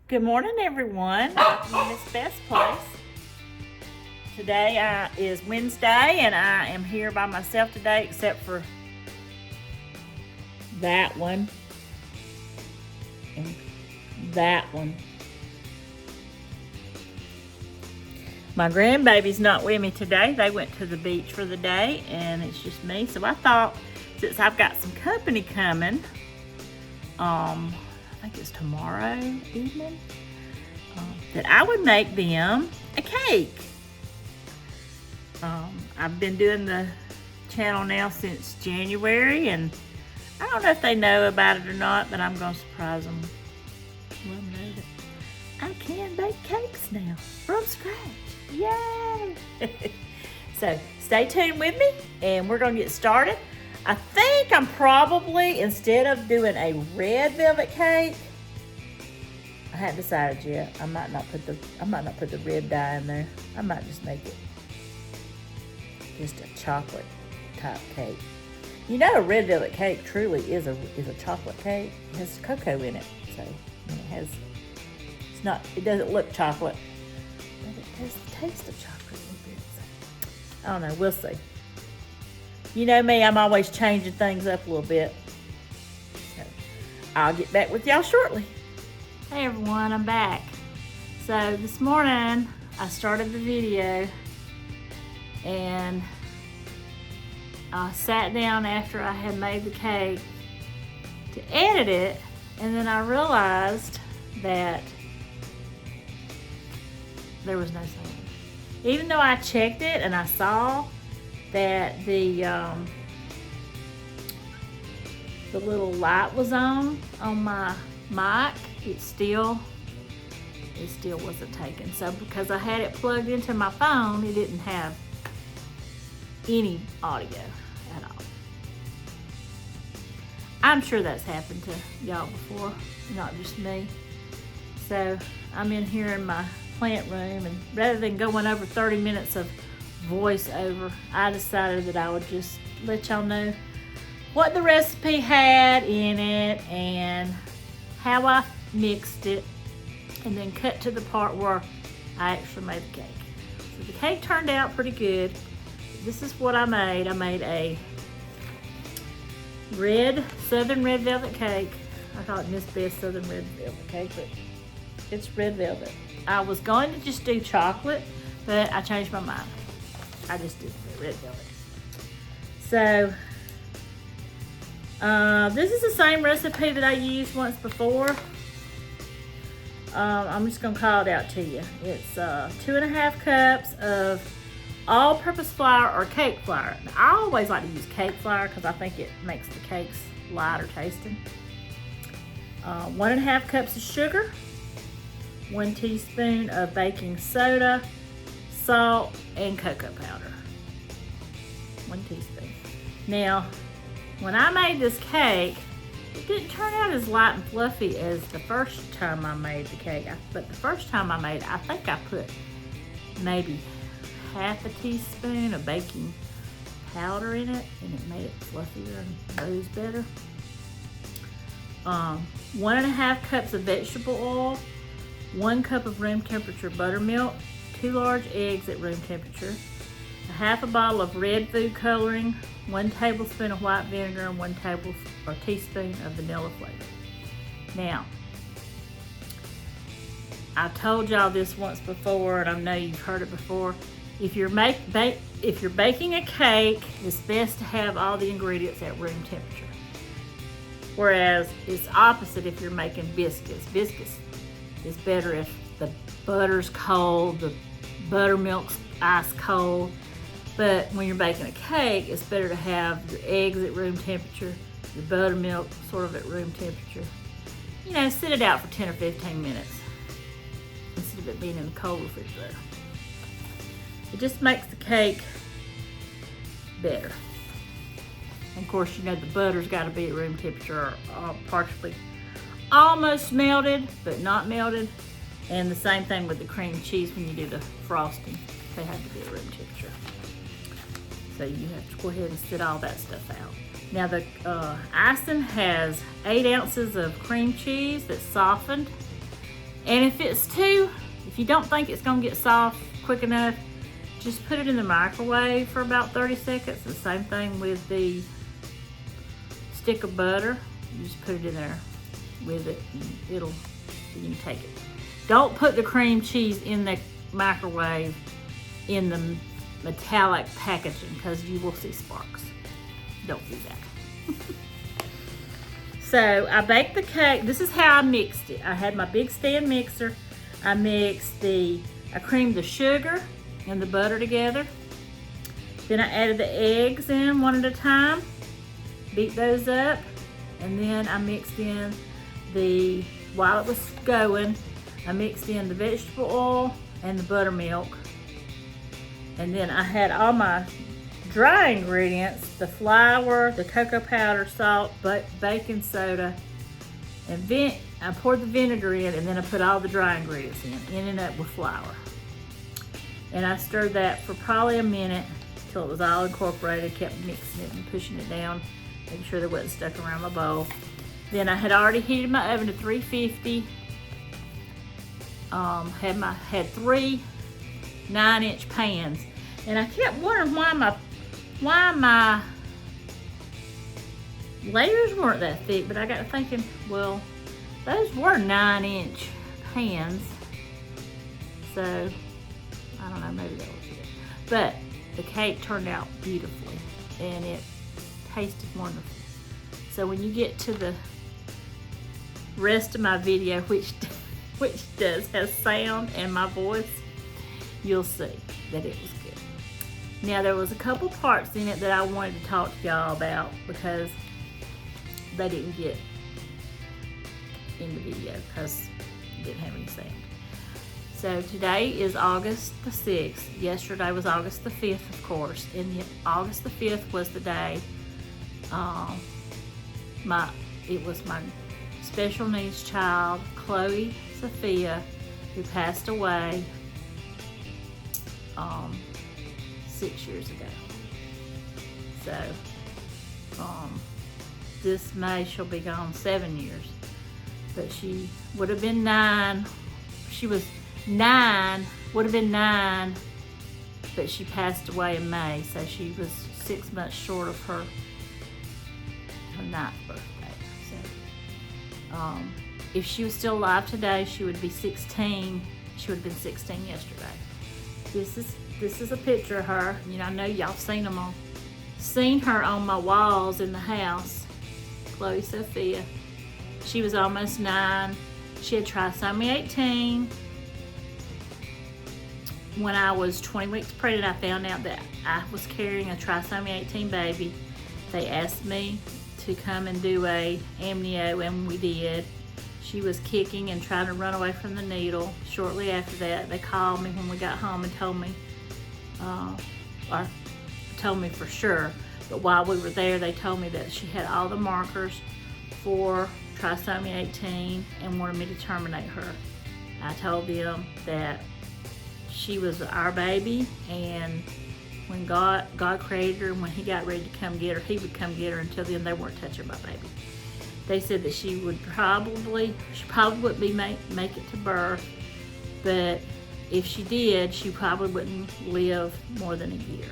Good morning, everyone. Welcome to Miss Beth's place. Today is Wednesday, and I am here by myself today, except for that one and that one. My grandbaby's not with me today. They went to the beach for the day, and it's just me. So I thought, since I've got some company coming, I think it's tomorrow evening, that I would make them a cake. I've been doing the channel now since January, and I don't know if they know about it or not, but I'm going to surprise them. Let them know that I can bake cakes now from scratch. Yay! So stay tuned with me, and we're going to get started. I think I'm probably, instead of doing a red velvet cake, I haven't decided yet. I might not put the red dye in there. I might just make it just a chocolate type cake. You know, a red velvet cake truly is a chocolate cake. It has cocoa in it, so it doesn't look chocolate, but it has the taste of chocolate a little bit. So, I don't know. We'll see. You know me, I'm always changing things up a little bit. So, I'll get back with y'all shortly. Hey everyone, I'm back. So this morning I started the video, and I sat down after I had made the cake to edit it, and then I realized that there was no sound. Even though I checked it and I saw that the little light was on my mic, it still wasn't taken. So because I had it plugged into my phone, it didn't have any audio at all. I'm sure that's happened to y'all before, not just me. So I'm in here in my plant room, and rather than going over 30 minutes of voiceover, I decided that I would just let y'all know what the recipe had in it and how I mixed it, and then cut to the part where I actually made the cake. So the cake turned out pretty good. This is what I made. I made a southern red velvet cake. I call it Miss Beth's southern red velvet cake, but it's red velvet. I was going to just do chocolate, but I changed my mind. I just did red velvet. So this is the same recipe that I used once before. I'm just gonna call it out to you. It's 2.5 cups of all-purpose flour or cake flour. Now, I always like to use cake flour because I think it makes the cakes lighter tasting. 1.5 cups of sugar, 1 teaspoon of baking soda, salt, and cocoa powder. 1 teaspoon. Now, when I made this cake, it didn't turn out as light and fluffy as the first time I made the cake. But the first time I made it, I think I put maybe 1/2 teaspoon of baking powder in it, and it made it fluffier and rose better. 1.5 cups of vegetable oil, 1 cup of room temperature buttermilk, 2 large eggs at room temperature, 1/2 bottle of red food coloring, 1 tablespoon of white vinegar, and 1 teaspoon of vanilla flavor. Now, I told y'all this once before, and I know you've heard it before. If you're baking a cake, it's best to have all the ingredients at room temperature. Whereas it's opposite if you're making biscuits. Biscuits is better if the butter's cold, the buttermilk's ice cold. But when you're baking a cake, it's better to have your eggs at room temperature, your buttermilk sort of at room temperature. You know, sit it out for 10 or 15 minutes instead of it being in the cold refrigerator. It just makes the cake better. And of course, you know, the butter's got to be at room temperature, or partially almost melted, but not melted. And the same thing with the cream cheese when you do the frosting. They have to be at room temperature. So you have to go ahead and sit all that stuff out. Now the icing has 8 ounces of cream cheese that's softened, And if you don't think it's gonna get soft quick enough, just put it in the microwave for about 30 seconds. The same thing with the stick of butter. You just put it in there with it and you can take it. Don't put the cream cheese in the microwave in the metallic packaging because you will see sparks. Don't do that. So I baked the cake. This is how I mixed it. I had my big stand mixer. I creamed the sugar and the butter together. Then I added the eggs in one at a time, beat those up, and then I mixed in while it was going, I mixed in the vegetable oil and the buttermilk. And then I had all my dry ingredients, the flour, the cocoa powder, salt, baking soda, and I poured the vinegar in, and then I put all the dry ingredients in and up with flour. And I stirred that for probably a minute till it was all incorporated, kept mixing it and pushing it down, making sure that it wasn't stuck around my bowl. Then I had already heated my oven to 350. Had 3 9-inch pans, and I kept wondering why my layers weren't that thick, but I got to thinking, well, those were 9-inch pans, so I don't know, maybe that was it. But the cake turned out beautifully, and it tasted wonderful. So when you get to the rest of my video, which has sound and my voice, you'll see that it was good. Now there was a couple parts in it that I wanted to talk to y'all about because they didn't get in the video because it didn't have any sound. So today is August the 6th. Yesterday was August the 5th, of course. And August the 5th was the day it was my special needs child, Chloe Sophia, who passed away 6 years ago. So this May she'll be gone 7 years. But she would have been 9. She was 9, would have been 9, but she passed away in May, so she was 6 months short of her 9th birthday. So if she was still alive today, she would be 16. She would have been 16 yesterday. This is a picture of her. You know, I know y'all seen her on my walls in the house. Chloe Sophia. She was almost 9. She had trisomy 18. When I was 20 weeks pregnant, I found out that I was carrying a trisomy 18 baby. They asked me to come and do a amnio, and we did. She was kicking and trying to run away from the needle. Shortly after that, they called me when we got home and told me, or told me for sure, but while we were there, they told me that she had all the markers for trisomy 18 and wanted me to terminate her. I told them that she was our baby, and when God created her, and when he got ready to come get her, he would come get her. Until then, they weren't touching my baby. They said that she probably wouldn't make it to birth, but if she did, she probably wouldn't live more than a year.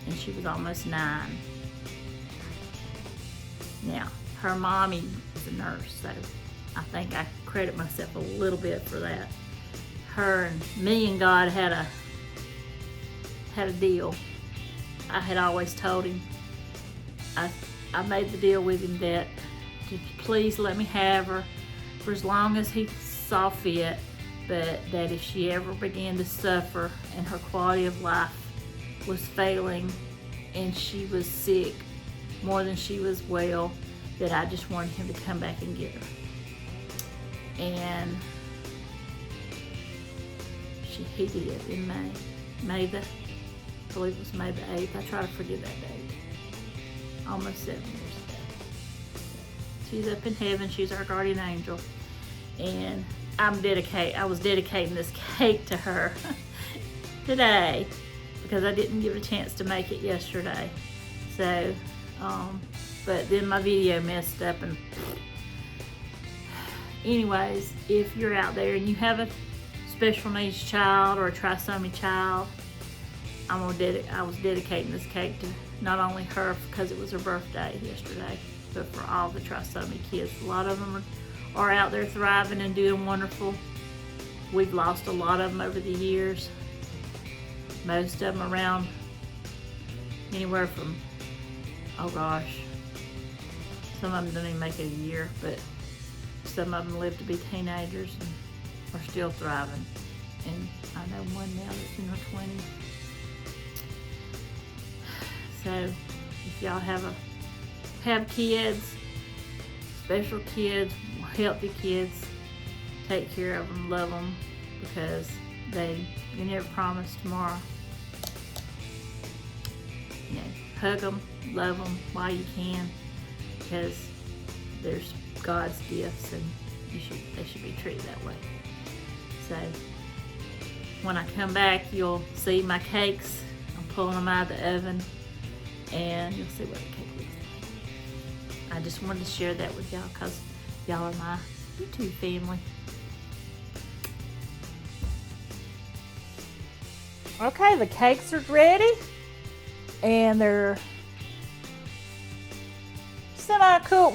And she was almost 9. Now, her mommy is a nurse, so I think I credit myself a little bit for that. Her and me and God had a deal. I had always told him, I made the deal with him that to please let me have her for as long as he saw fit, but that if she ever began to suffer and her quality of life was failing and she was sick more than she was well, that I just wanted him to come back and get her. And he did in May the, I believe it was May the 8th. I try to forget that date. Almost 7 years ago. She's up in heaven. She's our guardian angel. And I was dedicating this cake to her today because I didn't give it a chance to make it yesterday. So, but then my video messed up and anyways, if you're out there and you have a special needs child or a trisomy child, I was dedicating this cake to not only her because it was her birthday yesterday, but for all the trisomy kids. A lot of them are out there thriving and doing wonderful. We've lost a lot of them over the years. Most of them around anywhere from, oh gosh, some of them didn't even make it a year, but some of them live to be teenagers and are still thriving. And I know one now that's in her 20s. So if y'all have kids, special kids, healthy kids, take care of them, love them, because you never promise tomorrow. You know, hug them, love them while you can, because there's God's gifts and they should be treated that way. So when I come back, you'll see my cakes. I'm pulling them out of the oven, and you'll see what the cake looks like. I just wanted to share that with y'all because y'all are my YouTube family. Okay, the cakes are ready, and they're semi-cool.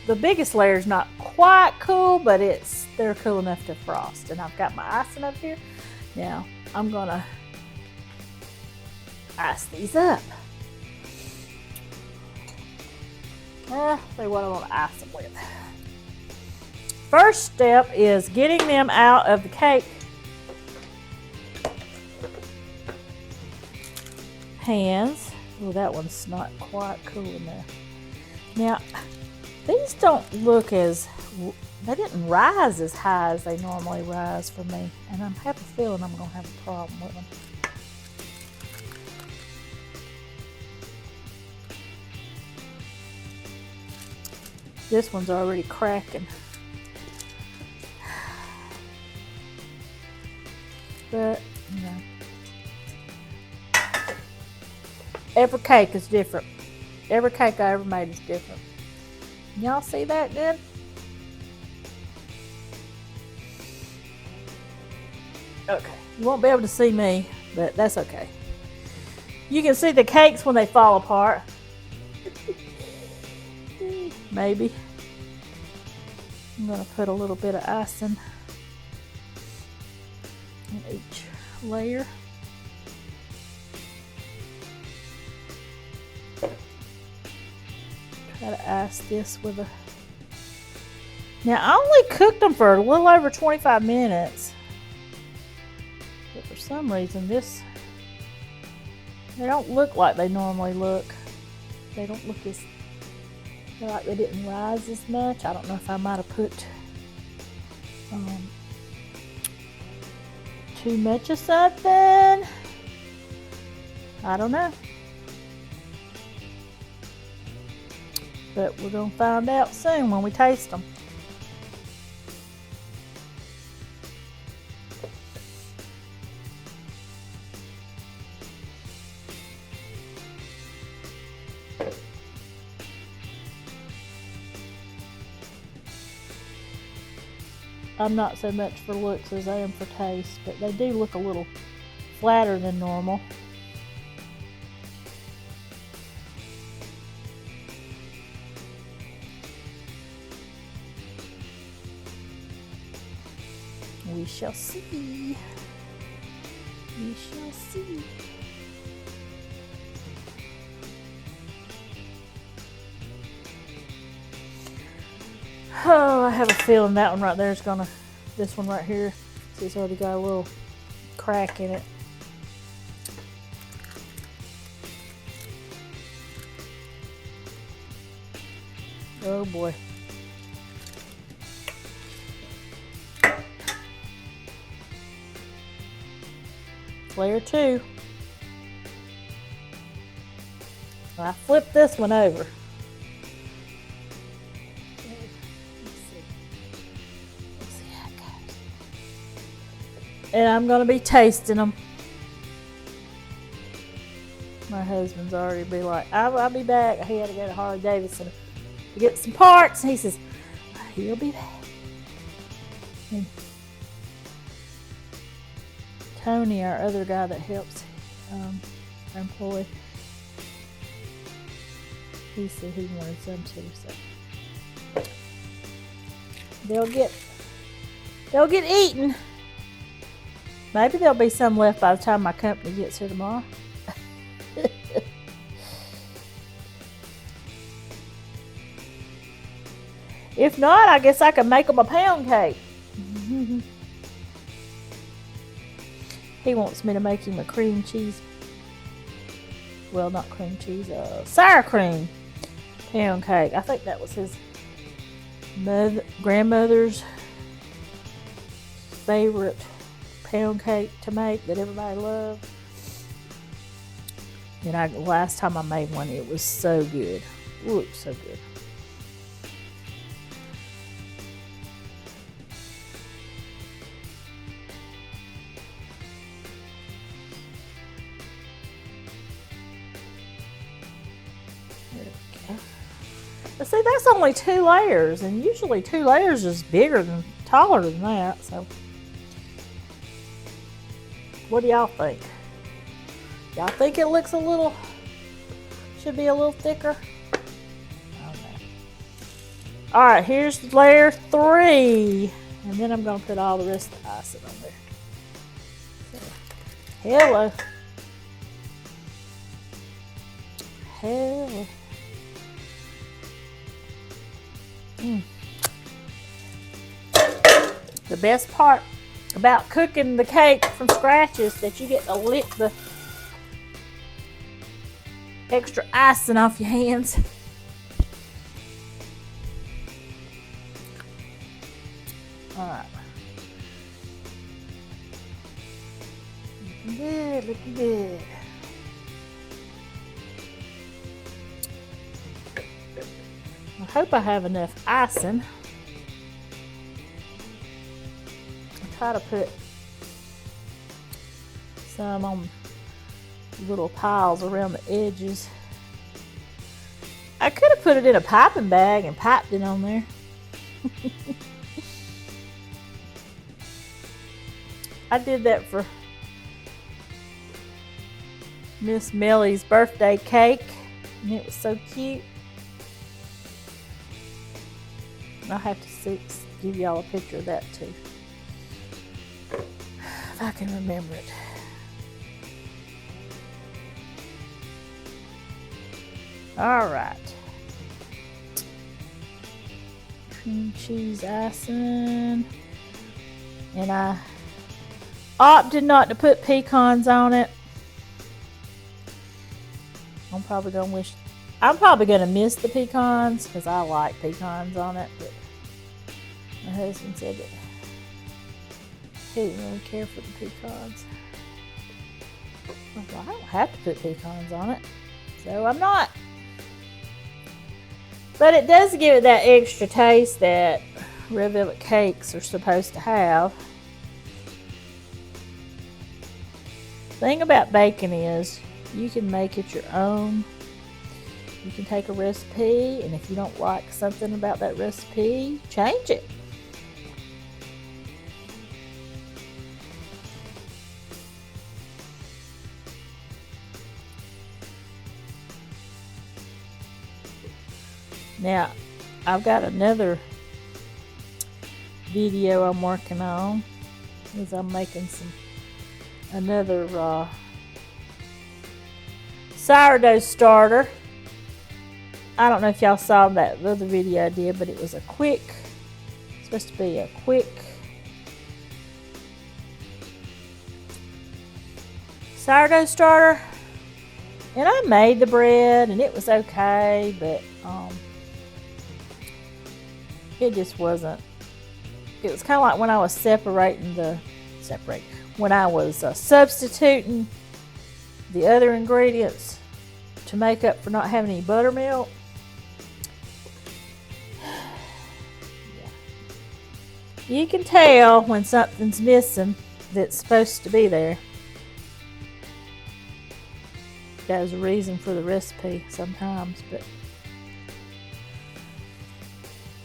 The biggest layer is not quite cool, but they're cool enough to frost. And I've got my icing up here. Now I'm gonna ice these up. Say what I want to ice them with. First step is getting them out of the cake pans. Oh, that one's not quite cool enough. Now, these don't look they didn't rise as high as they normally rise for me, and I have a feeling I'm going to have a problem with them. This one's already cracking. But, you know, every cake is different. Every cake I ever made is different. Y'all see that good? Okay, you won't be able to see me, but that's okay. You can see the cakes when they fall apart. Maybe. I'm gonna put a little bit of icing in each layer. Try to ice this with a... Now, I only cooked them for a little over 25 minutes. But for some reason, they don't look like they normally look. They don't look like they didn't rise as much. I don't know if I might have put too much of something. I don't know. But we're going to find out soon when we taste them. I'm not so much for looks as I am for taste, but they do look a little flatter than normal. We shall see. We shall see. Oh, I have a feeling that one right there is gonna, this one right here, see, it's already got a little crack in it. Oh boy. Layer 2. I flipped this one over. And I'm going to be tasting them. My husband's already be like, I'll be back. He had to go to Harley Davidson to get some parts. And he says, he'll be back. And Tony, our other guy that helps our employee, he said he wanted some too, so they'll get eaten. Maybe there'll be some left by the time my company gets here tomorrow. If not, I guess I could make them a pound cake. He wants me to make him a cream cheese. Well, not cream cheese, sour cream pound cake. I think that was his grandmother's favorite pound cake to make that everybody loved. And last time I made one, it was so good. Ooh, it was so good. But see, that's only 2 layers, and usually 2 layers is taller than that. So, what do y'all think? Y'all think it looks should be a little thicker? Okay. All right, here's layer 3, and then I'm gonna put all the rest of the icing on there. So, hello. The best part about cooking the cake from scratch is that you get to lick the extra icing off your hands. Alright. Looking good, looking good. I hope I have enough icing. I try to put some on little piles around the edges. I could have put it in a piping bag and piped it on there. I did that for Miss Millie's birthday cake, and it was so cute. I'll have to give y'all a picture of that too, if I can remember it. All right. Cream cheese icing. And I opted not to put pecans on it. I'm probably gonna miss the pecans because I like pecans on it, but my husband said that he didn't really care for the pecans. Well, I don't have to put pecans on it, so I'm not. But it does give it that extra taste that red velvet cakes are supposed to have. The thing about baking is you can make it your own. You can take a recipe, and if you don't like something about that recipe, change it. Now, I've got another video I'm working on, as I'm making another sourdough starter. I don't know if y'all saw that other video I did, but it was supposed to be a quick sourdough starter. And I made the bread, and it was okay, but it just wasn't. It was kind of like when I was when I was substituting the other ingredients to make up for not having any buttermilk. You can tell when something's missing that's supposed to be there. There's a reason for the recipe sometimes, but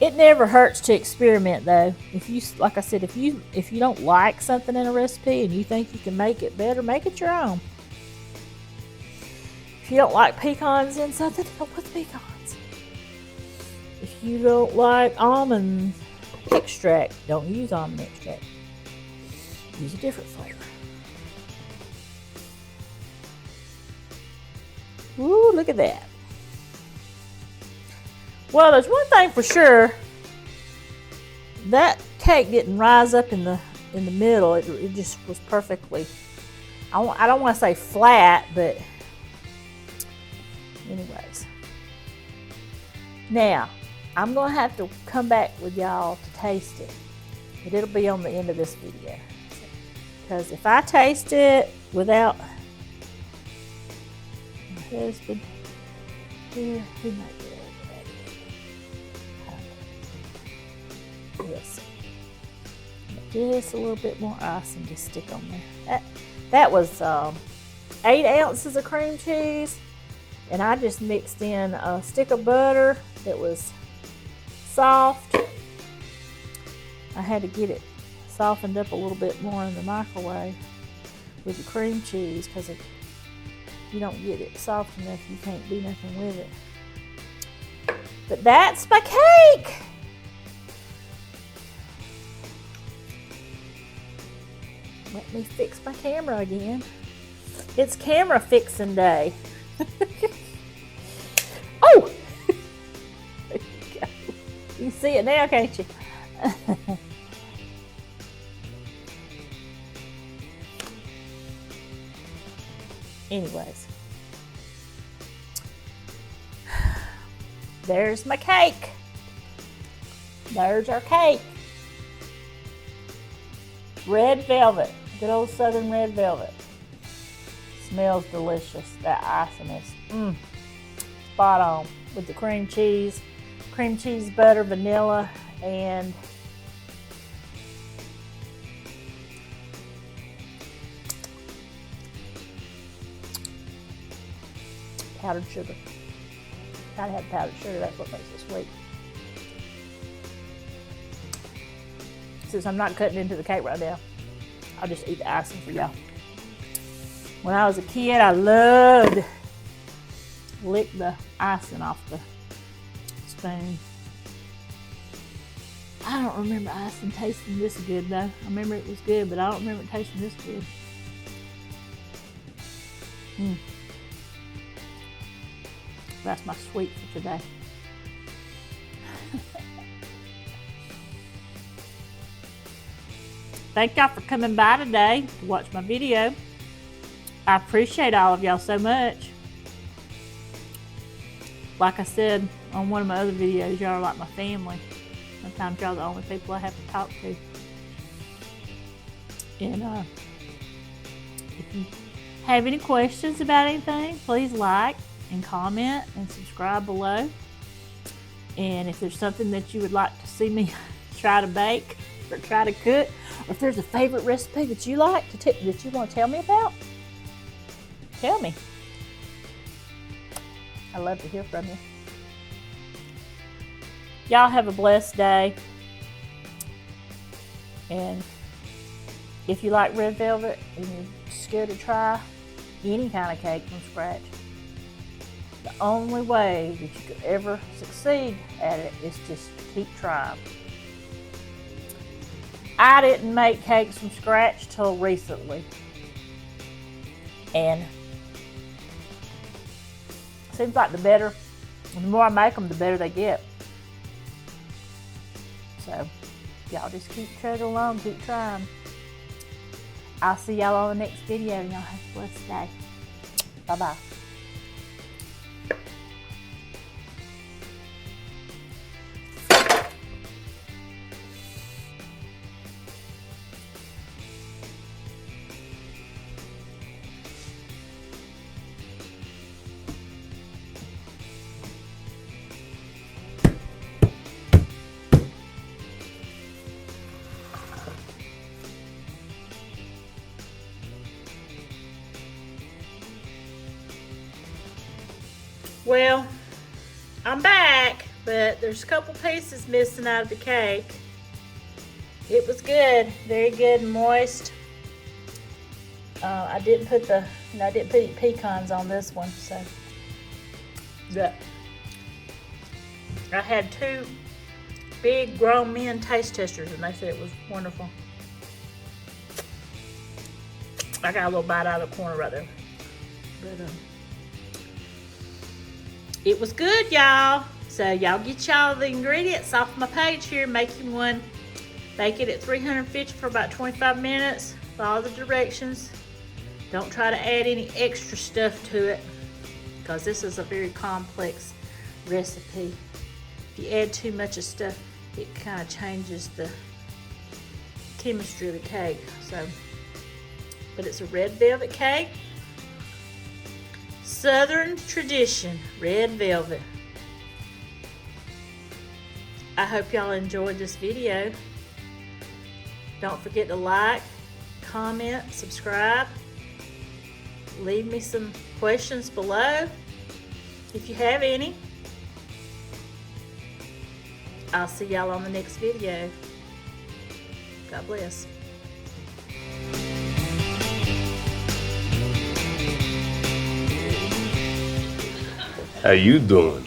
It never hurts to experiment, though. If you, like I said, if you don't like something in a recipe and you think you can make it better, make it your own. If you don't like pecans in something, don't put the pecans. If you don't like almond extract, don't use almond extract. Use a different flavor. Ooh, look at that. Well, there's one thing for sure. That cake didn't rise up in the middle. It just was perfectly, I don't want to say flat, but anyways. Now, I'm going to have to come back with y'all to taste it. But it'll be on the end of this video. Because if I taste it without my husband here, who might be yes, just a little bit more icing to stick on there. That was 8 ounces of cream cheese, and I just mixed in a stick of butter that was soft. I had to get it softened up a little bit more in the microwave with the cream cheese, because if you don't get it soft enough, you can't do nothing with it. But that's my cake. Let me fix my camera again. It's camera fixing day. Oh! There you go. You can see it now, can't you? Anyways. There's my cake. There's our cake. Red velvet. Good old southern red velvet. Smells delicious. That icing is spot on with the cream cheese, butter, vanilla, and powdered sugar. Gotta have powdered sugar, that's what makes it sweet. Since I'm not cutting into the cake right now, I'll just eat the icing for y'all. When I was a kid, I loved to lick the icing off the spoon. I don't remember icing tasting this good though. I remember it was good, but I don't remember it tasting this good. That's my sweet for today. Thank y'all for coming by today to watch my video. I appreciate all of y'all so much. Like I said on one of my other videos, y'all are like my family. Sometimes y'all are the only people I have to talk to. And if you have any questions about anything, please like and comment and subscribe below. And if there's something that you would like to see me try to bake or try to cook, or if there's a favorite recipe that you like that you want to tell me about, tell me. I love to hear from you. Y'all have a blessed day. And if you like red velvet and you're scared to try any kind of cake from scratch, the only way that you could ever succeed at it is just to keep trying. I didn't make cakes from scratch till recently. And it seems like the more I make them, the better they get. So, y'all just keep chugging along, keep trying. I'll see y'all on the next video, and y'all have a blessed day. Bye-bye. Well, I'm back, but there's a couple pieces missing out of the cake. It was good, very good and moist. I didn't put any pecans on this one, so. Yeah. I had 2 big grown men taste testers and they said it was wonderful. I got a little bite out of the corner right there. But it was good, y'all. So y'all get y'all the ingredients off my page here. Make you one. Bake it at 350 for about 25 minutes. Follow the directions. Don't try to add any extra stuff to it because this is a very complex recipe. If you add too much of stuff, it kind of changes the chemistry of the cake. So, but it's a red velvet cake. Southern tradition, red velvet. I hope y'all enjoyed this video. Don't forget to like, comment, subscribe. Leave me some questions below if you have any. I'll see y'all on the next video. God bless. How you doing?